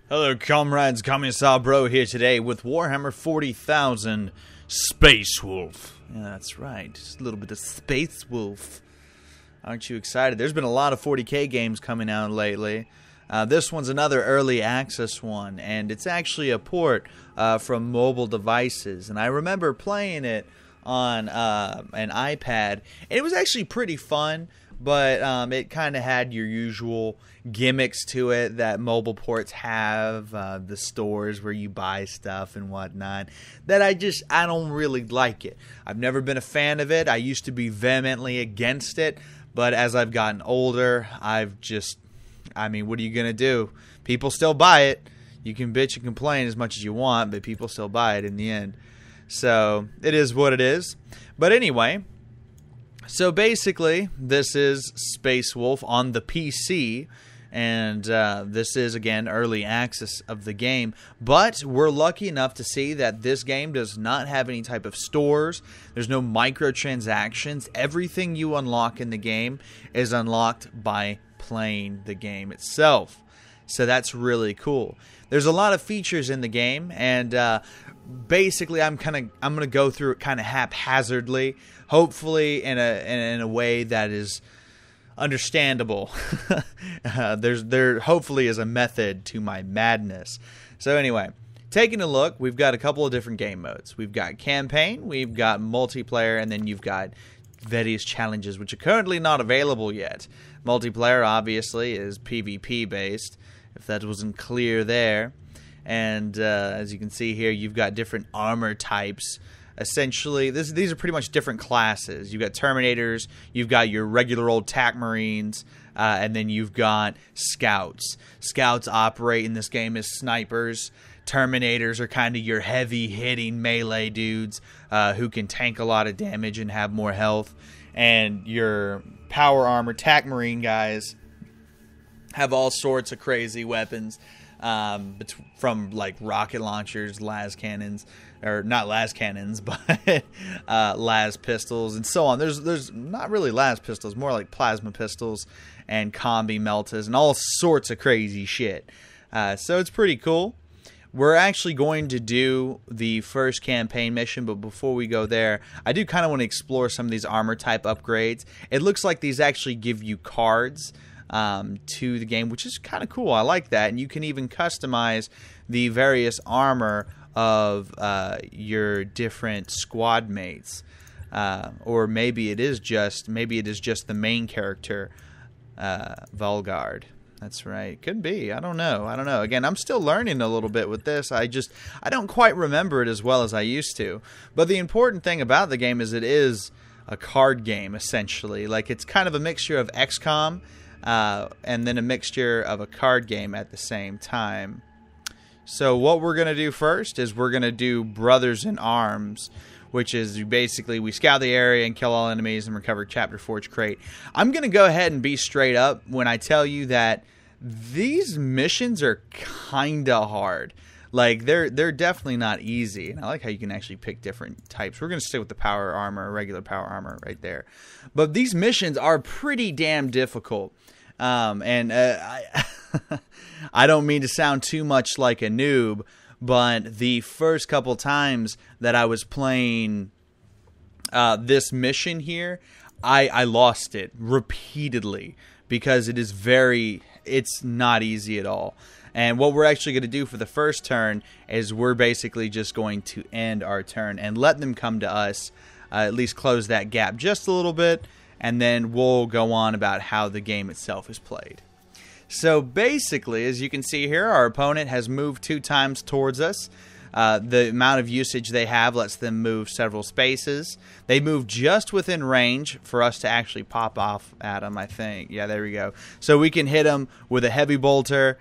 Hello comrades, Kamisar Bro here today with Warhammer 40,000 Space Wolf. Yeah, that's right, just a little bit of Space Wolf. Aren't you excited? There's been a lot of 40k games coming out lately. This one's another early access one, and it's actually a port from mobile devices. And I remember playing it on an iPad, and it was actually pretty fun. But it kind of had your usual gimmicks to it that mobile ports have, the stores where you buy stuff and whatnot, that I don't really like it. I've never been a fan of it. I used to be vehemently against it, but as I've gotten older, what are you going to do? People still buy it. You can bitch and complain as much as you want, but people still buy it in the end. So it is what it is. But anyway, so basically, this is Space Wolf on the PC, and this is, again, early access of the game. But we're lucky enough to see that this game does not have any type of stores. There's no microtransactions. Everything you unlock in the game is unlocked by playing the game itself. So that's really cool. There's a lot of features in the game, and basically I'm going to go through it kind of haphazardly, hopefully in a way that is understandable. There hopefully is a method to my madness. So anyway, taking a look, we've got a couple of different game modes. We've got campaign, we've got multiplayer, and then you've got various challenges, which are currently not available yet. Multiplayer obviously is PvP based, if that wasn't clear there. And as you can see here, you've got different armor types. Essentially, these are pretty much different classes. You've got Terminators, you've got your regular old TAC Marines, and then you've got Scouts. Scouts operate in this game as snipers. Terminators are kind of your heavy-hitting melee dudes who can tank a lot of damage and have more health. And your power armor TAC Marine guys have all sorts of crazy weapons, from like rocket launchers, las cannons, or not las cannons, but las pistols and so on. There's not really las pistols, more like plasma pistols and combi meltas and all sorts of crazy shit. So it's pretty cool. We're actually going to do the first campaign mission, but before we go there, I do kind of want to explore some of these armor type upgrades. It looks like these actually give you cards to the game, which is kind of cool. I like that. And you can even customize the various armor of your different squad mates, or maybe it is just the main character, Volgard. That's right. Could be. I don't know. Again, I'm still learning a little bit with this. I don't quite remember it as well as I used to. But the important thing about the game is it is a card game, essentially. Like, it's kind of a mixture of XCOM and then a mixture of a card game at the same time. So what we're going to do first is we're going to do Brothers in Arms, which is basically we scout the area and kill all enemies and recover Chapter Forge crate. I'm going to go ahead and be straight up when I tell you that these missions are kind of hard. Like, they're definitely not easy. And I like how you can actually pick different types. We're going to stick with the power armor, regular power armor right there. But these missions are pretty damn difficult. I don't mean to sound too much like a noob, but the first couple times that I was playing this mission here, I lost it repeatedly because it's not easy at all. And what we're actually going to do for the first turn is we're basically just going to end our turn and let them come to us, at least close that gap just a little bit, and then we'll go on about how the game itself is played. So basically, as you can see here, our opponent has moved 2 times towards us. The amount of usage they have lets them move several spaces. They move just within range for us to actually pop off at them, I think. Yeah, there we go. So we can hit them with a heavy bolter,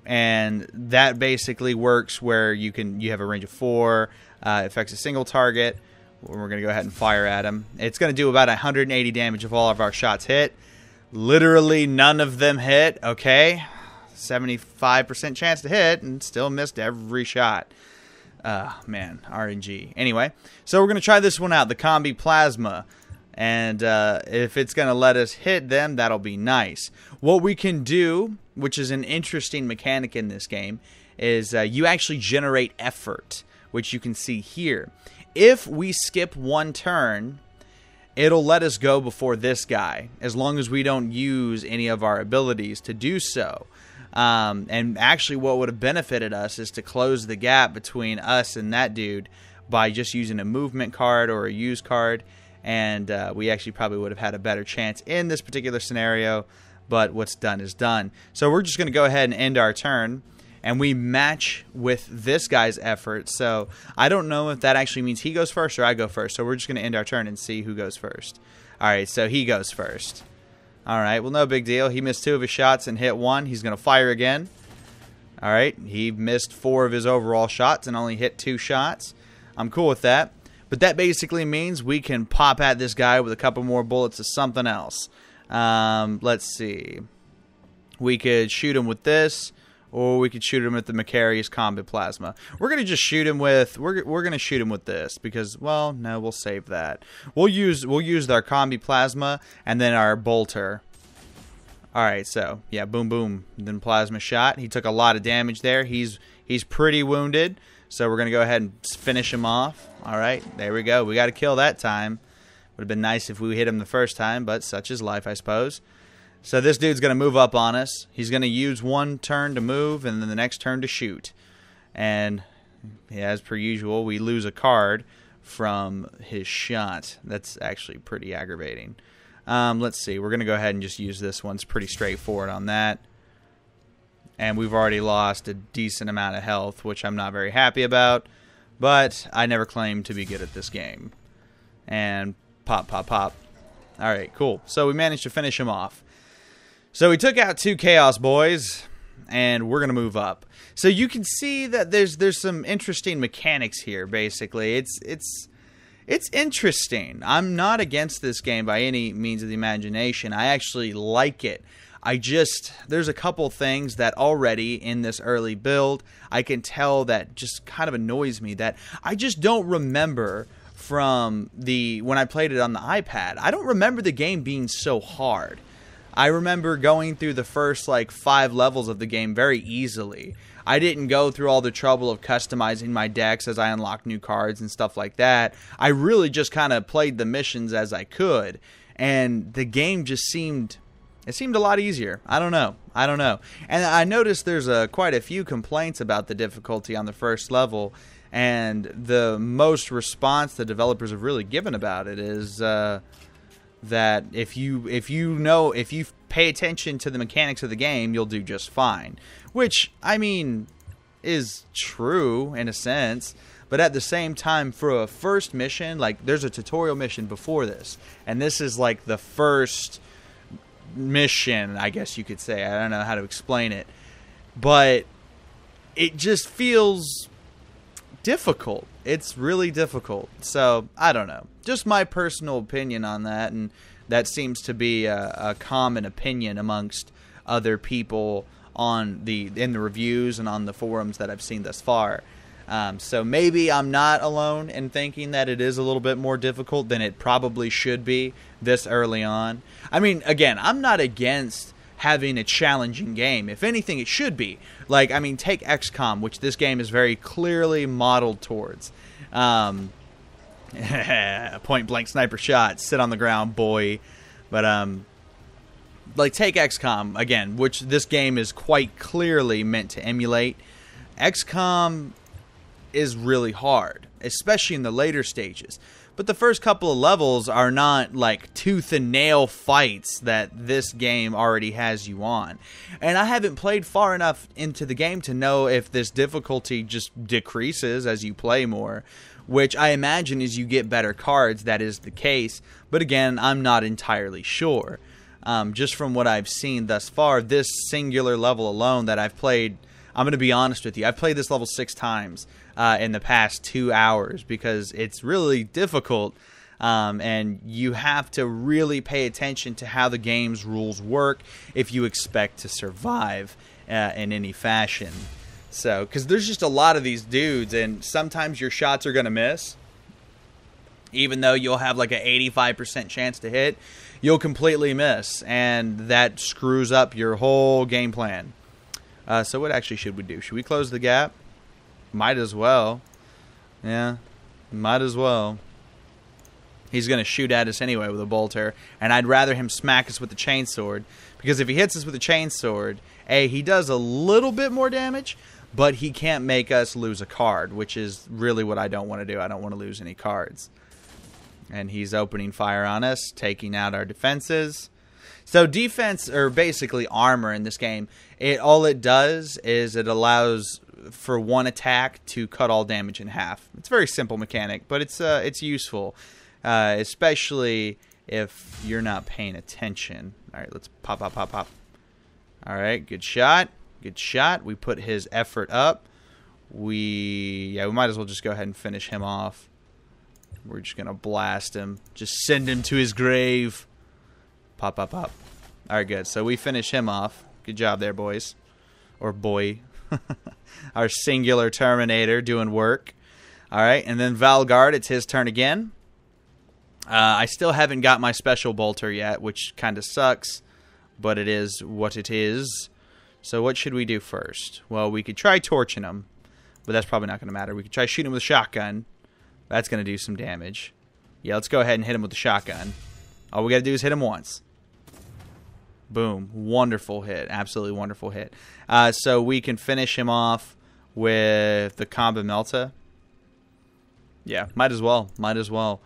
and that basically works where you have a range of 4, affects a single target. We're going to go ahead and fire at them. It's going to do about 180 damage if all of our shots hit. Literally none of them hit, okay? 75% chance to hit and still missed every shot. Man, RNG. Anyway, so we're going to try this one out, the Combi Plasma. And if it's going to let us hit them, that'll be nice. What we can do which is an interesting mechanic in this game, is you actually generate effort, which you can see here. If we skip one turn, it'll let us go before this guy, as long as we don't use any of our abilities to do so. And actually what would have benefited us is to close the gap between us and that dude by just using a movement card or a use card, and we actually probably would have had a better chance in this particular scenario, but what's done is done. So we're just going to go ahead and end our turn, and we match with this guy's effort. So I don't know if that actually means he goes first or I go first, so we're just going to end our turn and see who goes first. Alright, so he goes first. Alright, well, no big deal. He missed 2 of his shots and hit 1. He's going to fire again. Alright, he missed 4 of his overall shots and only hit 2 shots. I'm cool with that. But that basically means we can pop at this guy with a couple more bullets of something else. Let's see. We could shoot him with this, or we could shoot him with the Macarius Combat Plasma. We're gonna just shoot him with we're gonna shoot him with this because, well, no, we'll save that. We'll use our Combi Plasma and then our bolter. All right, so yeah, boom, boom, then plasma shot. He took a lot of damage there. He's pretty wounded. So we're going to go ahead and finish him off. All right, there we go. We got to kill that time. Would have been nice if we hit him the first time, but such is life, I suppose. So this dude's going to move up on us. He's going to use one turn to move and then the next turn to shoot. And yeah, as per usual, we lose a card from his shot. That's actually pretty aggravating. Let's see. We're going to go ahead and just use this one. It's pretty straightforward on that. And we've already lost a decent amount of health, which I'm not very happy about. But I never claimed to be good at this game. And pop, pop, pop. Alright, cool. So we managed to finish him off. So we took out 2 Chaos Boys, and we're going to move up. So you can see that there's some interesting mechanics here, basically. It's interesting. I'm not against this game by any means of the imagination. I actually like it. There's a couple things that already in this early build, I can tell that just kind of annoys me, that I just don't remember from when I played it on the iPad. I don't remember the game being so hard. I remember going through the first, 5 levels of the game very easily. I didn't go through all the trouble of customizing my decks as I unlocked new cards and stuff like that. I really just kind of played the missions as I could, and the game just seemed a lot easier. I don't know. And I noticed there's quite a few complaints about the difficulty on the first level, and the most response the developers have really given about it is that if you pay attention to the mechanics of the game, you'll do just fine. Which, I mean, is true in a sense. But at the same time, for a first mission, there's a tutorial mission before this, and this is the first mission, I guess you could say. I don't know how to explain it, but it just feels difficult. It's really difficult. So I don't know, just my personal opinion on that, and that seems to be a common opinion amongst other people in the reviews and on the forums that I've seen thus far. So maybe I'm not alone in thinking that it is a little bit more difficult than it probably should be this early on. I mean, again, I'm not against having a challenging game. If anything, it should be. Take XCOM, which this game is very clearly modeled towards. Point blank sniper shot, sit on the ground, boy. But take XCOM again, which this game is quite clearly meant to emulate. XCOM is really hard, especially in the later stages. But the first couple of levels are not tooth and nail fights that this game already has you on. And I haven't played far enough into the game to know if this difficulty just decreases as you play more, which I imagine as you get better cards, that is the case. But again, I'm not entirely sure. Just from what I've seen thus far, this singular level alone that I've played, I'm going to be honest with you, I've played this level 6 times in the past 2 hours because it's really difficult, and you have to really pay attention to how the game's rules work if you expect to survive in any fashion. So, because there's just a lot of these dudes, and sometimes your shots are going to miss. Even though you'll have an 85% chance to hit, you'll completely miss, and that screws up your whole game plan. So what actually should we do? Should we close the gap? Might as well. Yeah, might as well. He's going to shoot at us anyway with a bolter, and I'd rather him smack us with the chainsword, because if he hits us with a chainsword, he does a little bit more damage, but he can't make us lose a card, which is really what I don't want to do. I don't want to lose any cards. And he's opening fire on us, taking out our defenses. So defense, or basically armor in this game, all it does is it allows for one attack to cut all damage in half. It's a very simple mechanic, but it's useful. Especially if you're not paying attention. All right, let's pop, pop, pop, pop. All right, good shot. Good shot. We put his effort up. We might as well just go ahead and finish him off. We're just going to blast him. Just send him to his grave. Pop, pop, pop. All right, good. So we finish him off. Good job there, boys. Or boy. Our singular Terminator doing work. All right, and then Valgard, it's his turn again. I still haven't got my special bolter yet, which kind of sucks, but it is what it is. So what should we do first? Well, we could try torching him, but that's probably not going to matter. We could try shooting him with a shotgun. That's going to do some damage. Yeah, let's go ahead and hit him with the shotgun. All we got to do is hit him once. Boom. Wonderful hit. Absolutely wonderful hit. So we can finish him off with the Comba Melta. Yeah, might as well. Might as well.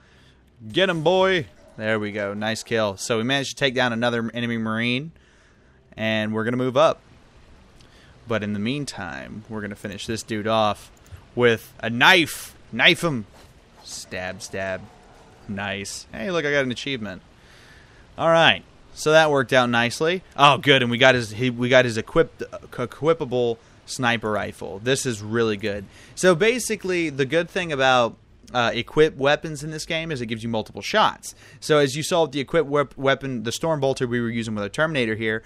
Get him, boy. There we go. Nice kill. So we managed to take down another enemy Marine, and we're going to move up. But in the meantime, we're going to finish this dude off with a knife. Knife him. Stab, stab. Nice. Hey, look, I got an achievement. All right. So that worked out nicely. Oh, good. And we got his equipable sniper rifle. This is really good. So basically, the good thing about equipped weapons in this game is it gives you multiple shots. So as you saw with the equipped weapon, the Storm Bolter we were using with our Terminator here,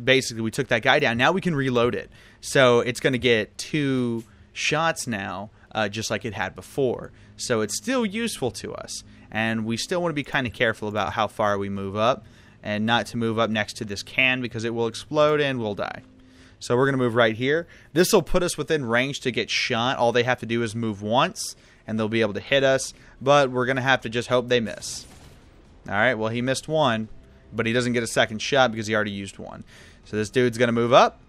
basically we took that guy down. Now we can reload it. So it's going to get 2 shots now, just like it had before. So it's still useful to us. And we still want to be kind of careful about how far we move up, and not to move up next to this can because it will explode and we'll die. So we're going to move right here. This will put us within range to get shot. All they have to do is move once, and they'll be able to hit us, but we're going to have to just hope they miss. All right, well, he missed one, but he doesn't get a second shot because he already used one. So this dude's going to move up.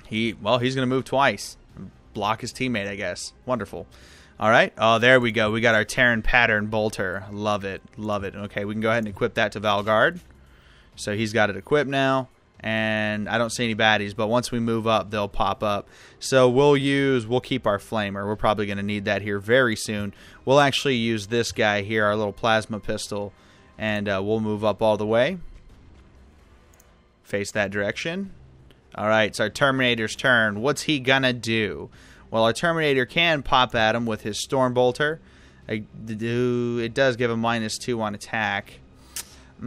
He's going to move twice. Block his teammate, I guess. Wonderful. All right. Oh, there we go. We got our Terran Pattern Bolter. Love it. Love it. Okay, we can go ahead and equip that to Valgard. So he's got it equipped now. And I don't see any baddies, but once we move up, they'll pop up. So we'll keep our flamer. We're probably going to need that here very soon. We'll actually use this guy here, our little plasma pistol, and we'll move up all the way. Face that direction. All right, it's our Terminator's turn. What's he going to do? Well, our Terminator can pop at him with his Storm Bolter. It does give him -2 on attack. I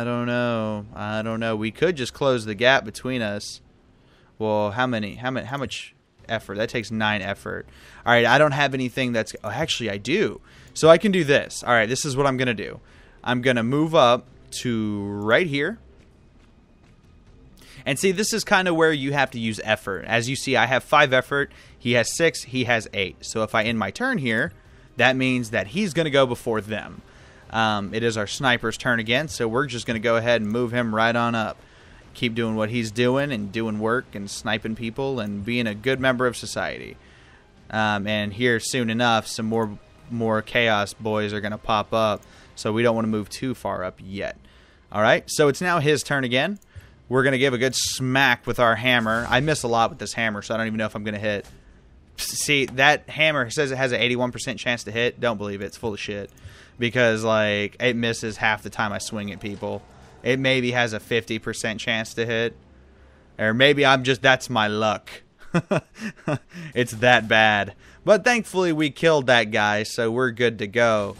don't know. I don't know. We could just close the gap between us. Well, how much effort? That takes 9 effort. All right, I don't have anything that's... Oh, actually, I do. So I can do this. All right, this is what I'm going to do. I'm going to move up to right here. And see, this is kind of where you have to use effort. As you see, I have 5 effort. He has 6. He has 8. So if I end my turn here, that means that he's going to go before them. It is our sniper's turn again, so we're just going to go ahead and move him right on up. Keep doing what he's doing and doing work and sniping people and being a good member of society. And here, soon enough, some more Chaos boys are going to pop up, so we don't want to move too far up yet. All right, so it's now his turn again. We're going to give a good smack with our hammer. I miss a lot with this hammer, so I don't even know if I'm going to hit. See, that hammer says it has an 81% chance to hit. Don't believe it. It's full of shit. Because, like, it misses half the time I swing at people. It maybe has a 50% chance to hit. Or maybe that's my luck. It's that bad. But thankfully we killed that guy, so we're good to go.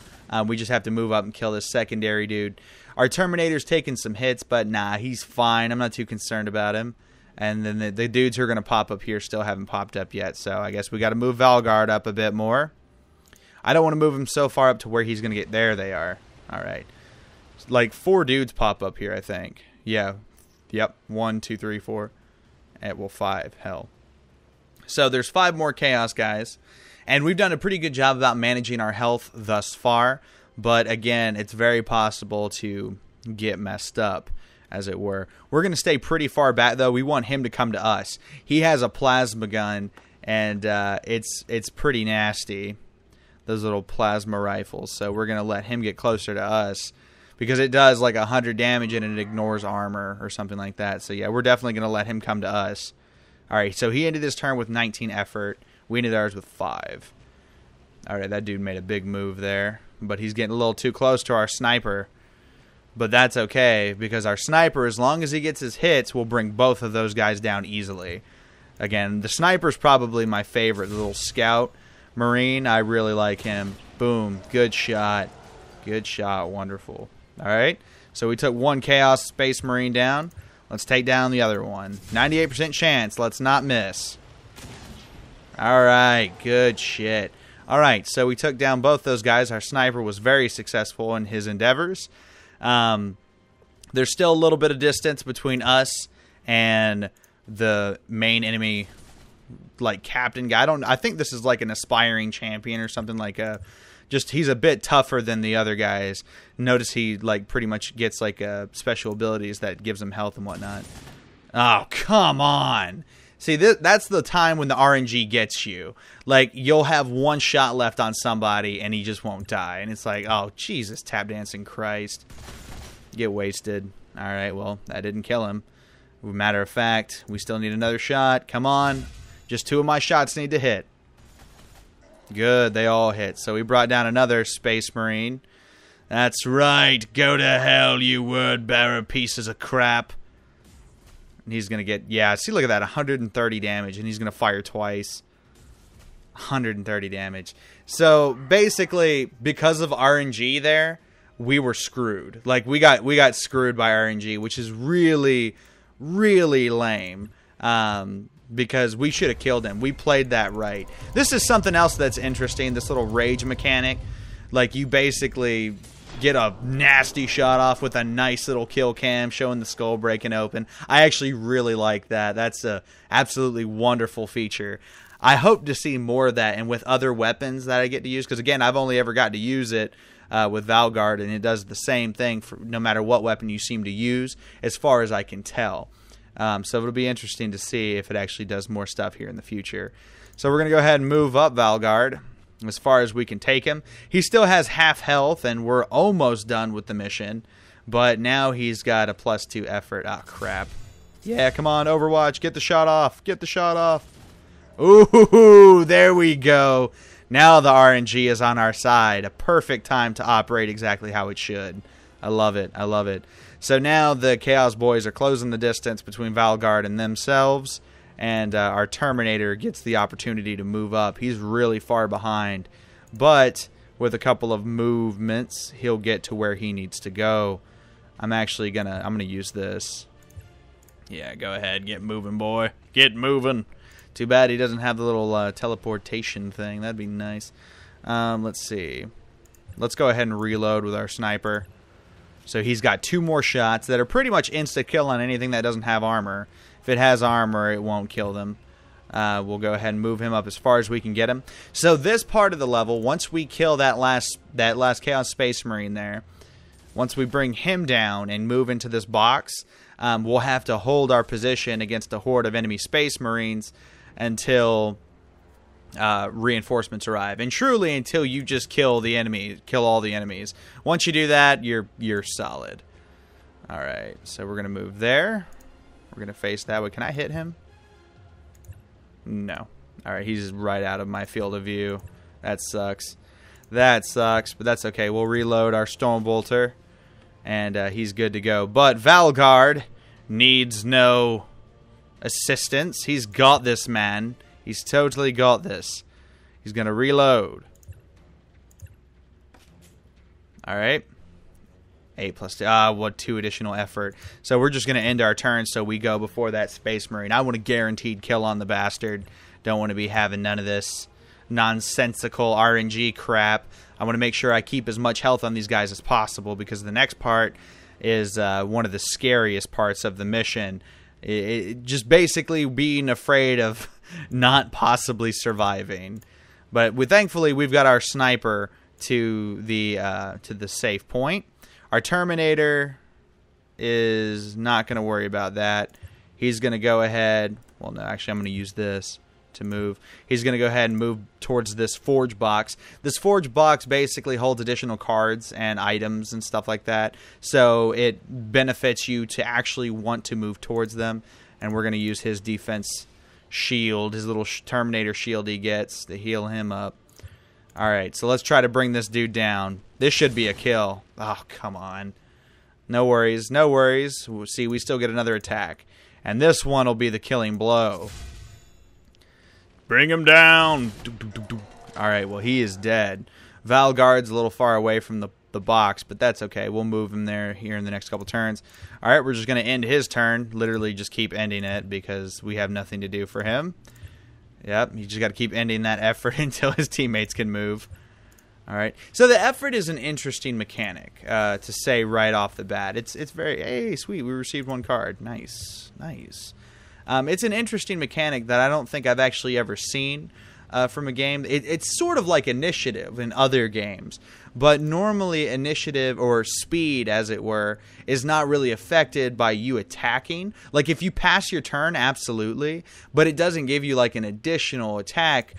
We just have to move up and kill this secondary dude. Our Terminator's taking some hits, but nah, he's fine. I'm not too concerned about him. And then the dudes who are going to pop up here still haven't popped up yet, so I guess we got to move Valgard up a bit more. I don't want to move him so far up to where he's going to get... There they are. All right. Like 4 dudes pop up here, I think. Yeah. Yep, 1, 2, 3, 4. Well, 5. Hell. So there's 5 more Chaos guys. And we've done a pretty good job about managing our health thus far. But again, it's very possible to get messed up, as it were. We're going to stay pretty far back, though. We want him to come to us. He has a plasma gun, and it's pretty nasty, those little plasma rifles. So we're going to let him get closer to us, because it does like 100 damage, and it ignores armor or something like that. So yeah, we're definitely going to let him come to us. All right, so he ended his turn with 19 effort. We ended ours with 5. All right, that dude made a big move there. But he's getting a little too close to our sniper. But that's okay, because our sniper, as long as he gets his hits, will bring both of those guys down easily. Again, the sniper's probably my favorite. The little scout marine, I really like him. Boom, good shot. Good shot, wonderful. All right, so we took 1 Chaos Space Marine down. Let's take down the other one. 98% chance, let's not miss. All right, good shit. All right, so we took down both those guys. Our sniper was very successful in his endeavors. There's still a little bit of distance between us and the main enemy, like captain guy. I think this is like an aspiring champion or something, like he's a bit tougher than the other guys. Notice he like pretty much gets like special abilities that gives him health and whatnot. Oh, come on. See, that's the time when the RNG gets you. Like, you'll have 1 shot left on somebody, and he just won't die. And it's like, oh, Jesus, tap dancing Christ. Get wasted. All right, well, that didn't kill him. Matter of fact, we still need another shot. Come on. Just 2 of my shots need to hit. Good, they all hit. So we brought down another Space Marine. That's right. Go to hell, you word-bearer pieces of crap. And he's going to get, yeah, see, look at that, 130 damage, and he's going to fire twice. 130 damage. So, basically, because of RNG there, we were screwed. Like, we got screwed by RNG, which is really, really lame. Because we should have killed him. We played that right. This is something else that's interesting, this little rage mechanic. Like, you basically get a nasty shot off with a nice little kill cam showing the skull breaking open. I actually really like that. That's a absolutely wonderful feature. I hope to see more of that and with other weapons that I get to use, because again, I've only ever got to use it with Valgard, and it does the same thing for no matter what weapon you seem to use, as far as I can tell. So it'll be interesting to see if it actually does more stuff here in the future. So we're going to go ahead and move up Valgard as far as we can take him. He still has half health, and we're almost done with the mission. But now he's got a +2 effort. Ah, crap. Yeah, come on, Overwatch. Get the shot off. Get the shot off. Ooh, there we go. Now the RNG is on our side. A perfect time to operate exactly how it should. I love it. I love it. So now the Chaos Boys are closing the distance between Valgard and themselves. And our Terminator gets the opportunity to move up. He's really far behind. But with a couple of movements, he'll get to where he needs to go. I'm gonna use this. Yeah, go ahead. Get moving, boy. Get moving. Too bad he doesn't have the little teleportation thing. That'd be nice. Let's see. Let's go ahead and reload with our sniper. So he's got 2 more shots that are pretty much insta-kill on anything that doesn't have armor. If it has armor, it won't kill them. We'll go ahead and move him up as far as we can get him. So this part of the level, once we kill that last Chaos Space Marine there, once we bring him down and move into this box, we'll have to hold our position against a horde of enemy Space Marines until reinforcements arrive. And truly, until you just kill all the enemies. Once you do that, you're solid. All right, so we're gonna move there. We're gonna face that way. Can I hit him? No. All right, he's right out of my field of view. That sucks. That sucks, but that's okay. We'll reload our Stormbolter, and he's good to go. But Valgard needs no assistance. He's got this, man. He's totally got this. He's going to reload. All right. 8 plus 2. What 2 additional effort. So we're just going to end our turn so we go before that Space Marine. I want a guaranteed kill on the bastard. Don't want to be having none of this nonsensical RNG crap. I want to make sure I keep as much health on these guys as possible, because the next part is one of the scariest parts of the mission. Just basically being afraid of not possibly surviving. But thankfully, we've got our sniper to the safe point. Our Terminator is not going to worry about that. He's going to go ahead. Well, no, actually, I'm going to use this to move. He's going to go ahead and move towards this forge box. This forge box basically holds additional cards and items and stuff like that. So it benefits you to actually want to move towards them. And we're going to use his defense shield, his little Terminator shield he gets to heal him up. Alright, so let's try to bring this dude down. This should be a kill. Oh, come on. No worries, no worries. See, we still get another attack. And this one will be the killing blow. Bring him down. Alright, well, he is dead. Valguard's a little far away from the box, but that's okay. We'll move him there here in the next couple turns. Alright, we're just going to end his turn. Literally just keep ending it because we have nothing to do for him. Yep, you just got to keep ending that effort until his teammates can move. Alright, so the effort is an interesting mechanic, to say right off the bat. It's very, hey, sweet, we received one card. Nice, nice. It's an interesting mechanic that I don't think I've actually ever seen from a game. It's sort of like initiative in other games, but normally initiative, or speed as it were, is not really affected by you attacking. Like if you pass your turn, absolutely, but it doesn't give you like an additional attack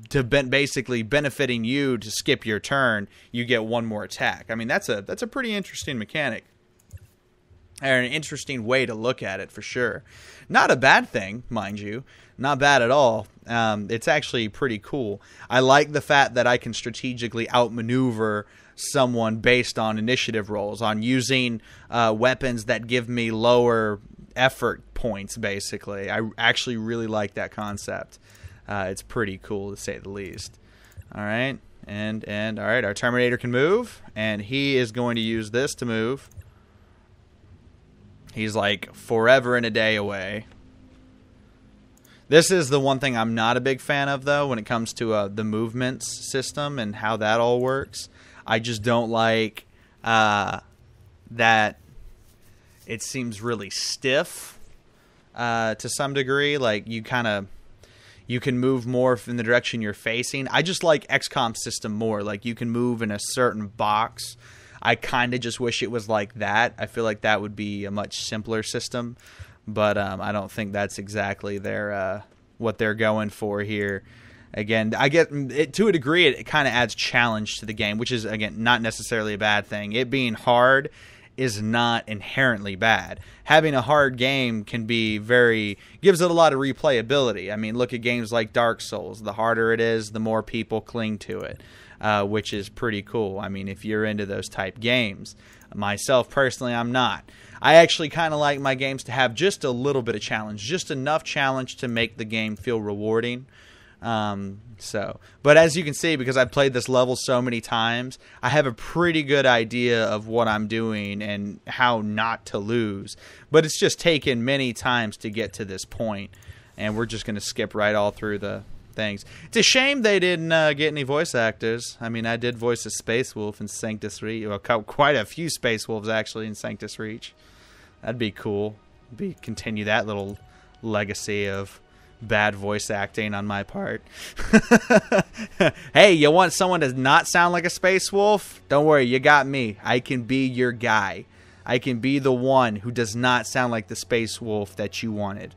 to basically benefiting you to skip your turn. You get one more attack. I mean, that's a pretty interesting mechanic. Or an interesting way to look at it, for sure. Not a bad thing, mind you. Not bad at all. It's actually pretty cool. I like the fact that I can strategically outmaneuver someone based on initiative rolls, on using weapons that give me lower effort points, basically. I actually really like that concept. It's pretty cool, to say the least. All right, and all right, our Terminator can move, and he is going to use this to move. He's like forever and a day away. This is the one thing I'm not a big fan of, though, when it comes to the movements system and how that all works. I just don't like that it seems really stiff to some degree. Like you can move more in the direction you're facing. I just like XCOM system more. Like you can move in a certain box. I kind of just wish it was like that. I feel like that would be a much simpler system, but I don't think that's exactly what they're going for here. Again, I get it, to a degree, it kind of adds challenge to the game, which is, again, not necessarily a bad thing. It being hard is not inherently bad. Having a hard game gives it a lot of replayability. I mean, look at games like Dark Souls. The harder it is, the more people cling to it. Which is pretty cool. I mean, if you're into those type games. Myself, personally, I'm not. I actually kind of like my games to have just a little bit of challenge, just enough challenge to make the game feel rewarding. But as you can see, because I've played this level so many times, I have a pretty good idea of what I'm doing and how not to lose. But it's just taken many times to get to this point, and we're just going to skip right all through the things. It's a shame they didn't get any voice actors. I mean, I did voice a Space Wolf in Sanctus Reach. Well, quite a few Space Wolves, actually, in Sanctus Reach. That'd be cool. Continue that little legacy of bad voice acting on my part. Hey, you want someone to not sound like a Space Wolf? Don't worry, you got me. I can be your guy. I can be the one who does not sound like the Space Wolf that you wanted.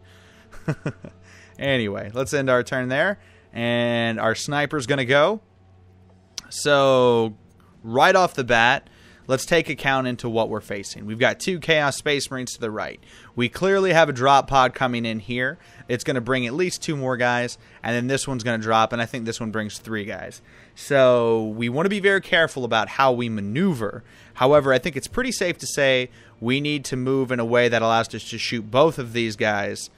Anyway, let's end our turn there. And our sniper's going to go. So, right off the bat, let's take account into what we're facing. We've got 2 Chaos Space Marines to the right. We clearly have a drop pod coming in here. It's going to bring at least 2 more guys. And then this one's going to drop, and I think this one brings 3 guys. So, we want to be very careful about how we maneuver. However, I think it's pretty safe to say we need to move in a way that allows us to shoot both of these guys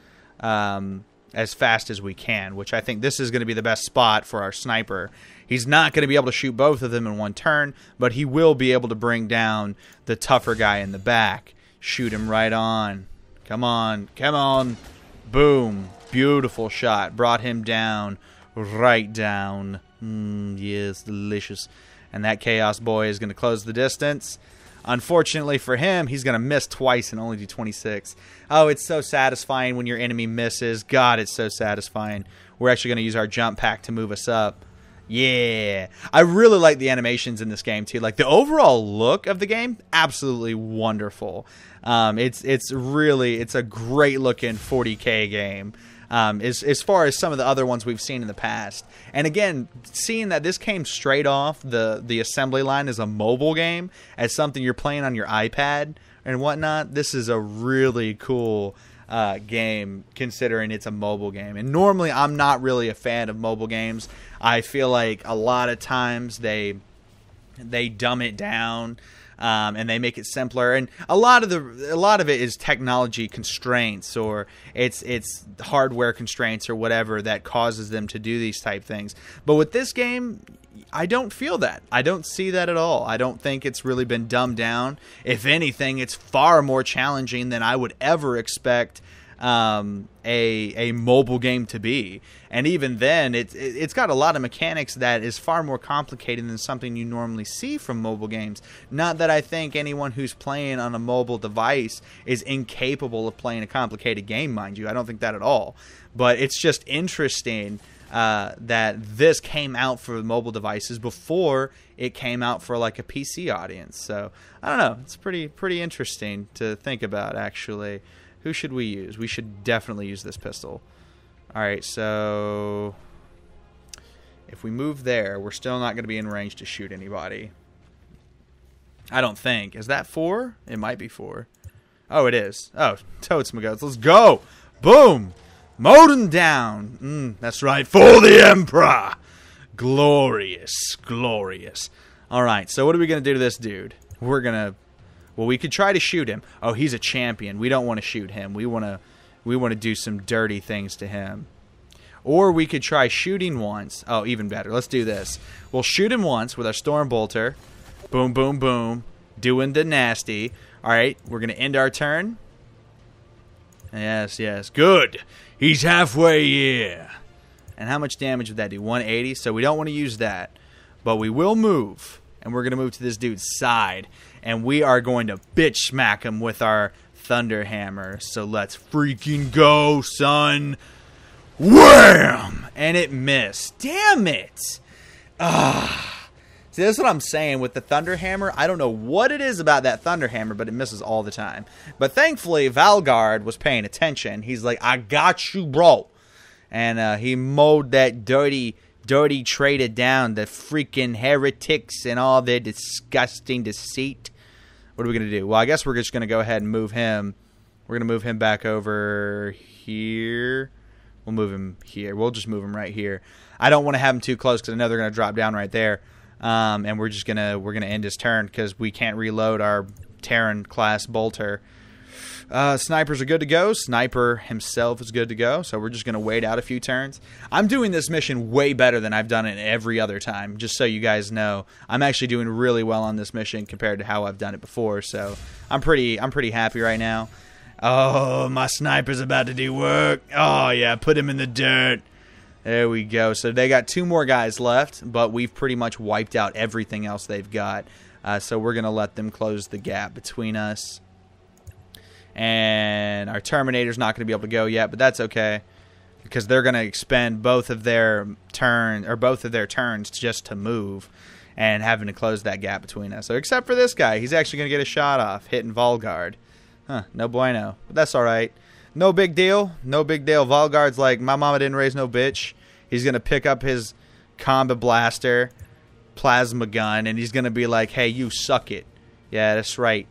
as fast as we can, which I think this is going to be the best spot for our sniper. He's not going to be able to shoot both of them in one turn, but he will be able to bring down the tougher guy in the back. Shoot him right on. Come on. Come on. Boom. Beautiful shot. Brought him down. Right down. Yes, delicious. And that Chaos Boy is going to close the distance. Unfortunately for him, he's going to miss twice and only do 26. Oh, it's so satisfying when your enemy misses. God, it's so satisfying. We're actually going to use our jump pack to move us up. Yeah. I really like the animations in this game, too. Like, the overall look of the game, absolutely wonderful. It's a great-looking 40K game. As far as some of the other ones we've seen in the past. And again, seeing that this came straight off the assembly line as a mobile game, as something you're playing on your iPad and whatnot, this is a really cool game considering it's a mobile game. And normally I'm not really a fan of mobile games. I feel like a lot of times they dumb it down. And they make it simpler, and a lot of it is technology constraints, or it's hardware constraints or whatever that causes them to do these type things. But with this game, I don't feel that. I don't see that at all. I don't think it's really been dumbed down. If anything, it's far more challenging than I would ever expect a mobile game to be. And even then, it's got a lot of mechanics that is far more complicated than something you normally see from mobile games. Not that I think anyone who's playing on a mobile device is incapable of playing a complicated game, mind you. I don't think that at all. But it's just interesting that this came out for mobile devices before it came out for like a PC audience. So I don't know. It's pretty interesting to think about, actually. Who should we use? We should definitely use this pistol. All right, so if we move there, we're still not going to be in range to shoot anybody. I don't think. Is that 4? It might be 4. Oh, it is. Oh, totes my goats. Let's go. Boom. Mowed him down. That's right. For the Emperor. Glorious. Glorious. All right, so what are we going to do to this dude? We're going to... Well, we could try to shoot him. Oh, he's a champion. We don't want to shoot him. We want to do some dirty things to him. Or we could try shooting once. Oh, even better. Let's do this. We'll shoot him once with our Storm Bolter. Boom, boom, boom. Doing the nasty. All right, we're going to end our turn. Yes, yes. Good. He's halfway here. And how much damage would that do? 180. So we don't want to use that. But we will move. And we're going to move to this dude's side. And we are going to bitch smack him with our Thunder Hammer. So let's freaking go, son. Wham! And it missed. Damn it. See, that's what I'm saying with the Thunder Hammer. I don't know what it is about that Thunder Hammer, but it misses all the time. But thankfully, Valgard was paying attention. He's like, I got you, bro. And he mowed that dirty traitor down, the freaking heretics and all their disgusting deceit. What are we going to do? Well, I guess we're just going to go ahead and move him. We're going to move him back over here. We'll move him here. We'll just move him right here. I don't want to have him too close because I know they're going to drop down right there. And we're going to end his turn because we can't reload our Terran class bolter. Snipers are good to go. Sniper himself is good to go. So we're just going to wait out a few turns. I'm doing this mission way better than I've done it every other time. Just so you guys know, I'm actually doing really well on this mission compared to how I've done it before. So I'm pretty happy right now. Oh, my sniper's about to do work. Oh yeah, put him in the dirt. There we go. So they got 2 more guys left, but we've pretty much wiped out everything else they've got. So we're going to let them close the gap between us. And our Terminator's not going to be able to go yet, but that's okay because they're going to expend both of their turns just to move and having to close that gap between us. So except for this guy, he's actually going to get a shot off hitting Valgard. Huh, no bueno. But that's all right. No big deal. No big deal. Valgard's like, my mama didn't raise no bitch. He's going to pick up his combat blaster, plasma gun, and he's going to be like, hey, you suck it. Yeah, that's right.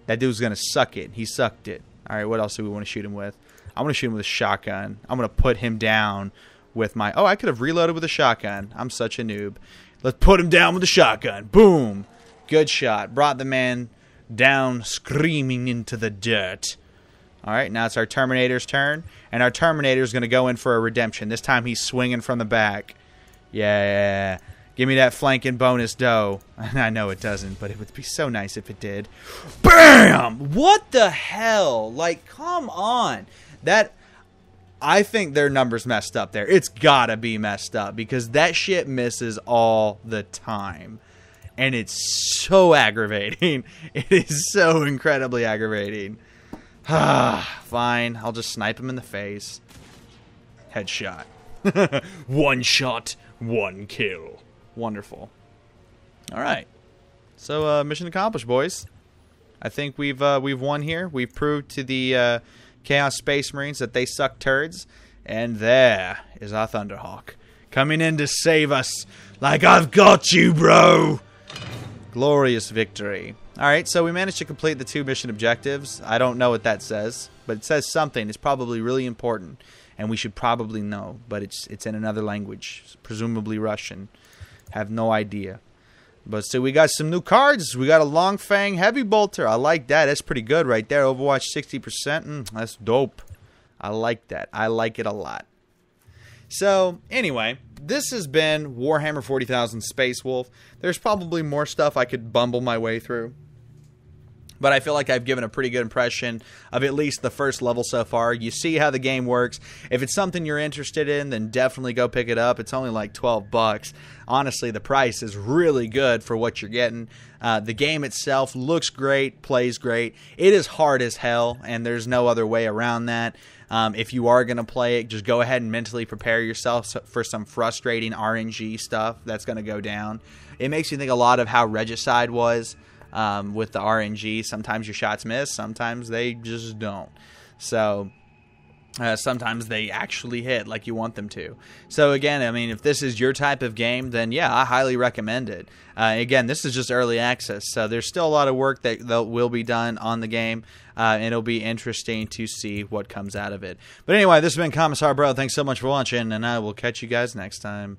That dude's going to suck it. He sucked it. All right, what else do we want to shoot him with? I'm going to shoot him with a shotgun. I'm going to put him down with my... Oh, I could have reloaded with a shotgun. I'm such a noob. Let's put him down with a shotgun. Boom. Good shot. Brought the man down screaming into the dirt. All right, now it's our Terminator's turn. And our Terminator's going to go in for a redemption. This time he's swinging from the back. Yeah. Give me that flanking bonus dough. I know it doesn't, but it would be so nice if it did. BAM! What the hell? Like, come on. I think their numbers messed up there. It's gotta be messed up because that shit misses all the time. and it's so aggravating. It is so incredibly aggravating. Fine, I'll just snipe him in the face. Headshot. One shot, one kill. Wonderful. Alright. So, mission accomplished, boys. I think we've won here. We've proved to the Chaos Space Marines that they suck turds. And there is our Thunderhawk, coming in to save us. Like, I've got you, bro! Glorious victory. Alright, so we managed to complete the 2 mission objectives. I don't know what that says, but it says something. It's probably really important, and we should probably know. But it's in another language, presumably Russian. Have no idea. But so we got some new cards. We got a Long Fang Heavy Bolter. I like that. That's pretty good right there. Overwatch 60%. That's dope. I like that. I like it a lot. So, anyway, this has been Warhammer 40,000 Space Wolf. There's probably more stuff I could bumble my way through. But I feel like I've given a pretty good impression of at least the first level so far. You see how the game works. If it's something you're interested in, then definitely go pick it up. It's only like $12. Honestly, the price is really good for what you're getting. The game itself looks great, plays great. It is hard as hell, and there's no other way around that. If you are going to play it, just go ahead and mentally prepare yourself for some frustrating RNG stuff that's going to go down. It makes you think a lot of how Regicide was. With the RNG, sometimes your shots miss, sometimes they just don't. So, sometimes they actually hit like you want them to. So again, I mean, if this is your type of game, then yeah, I highly recommend it. Again, this is just early access, so there's still a lot of work that will be done on the game, and it'll be interesting to see what comes out of it. But anyway, this has been Commissar Bro. Thanks so much for watching, and I will catch you guys next time.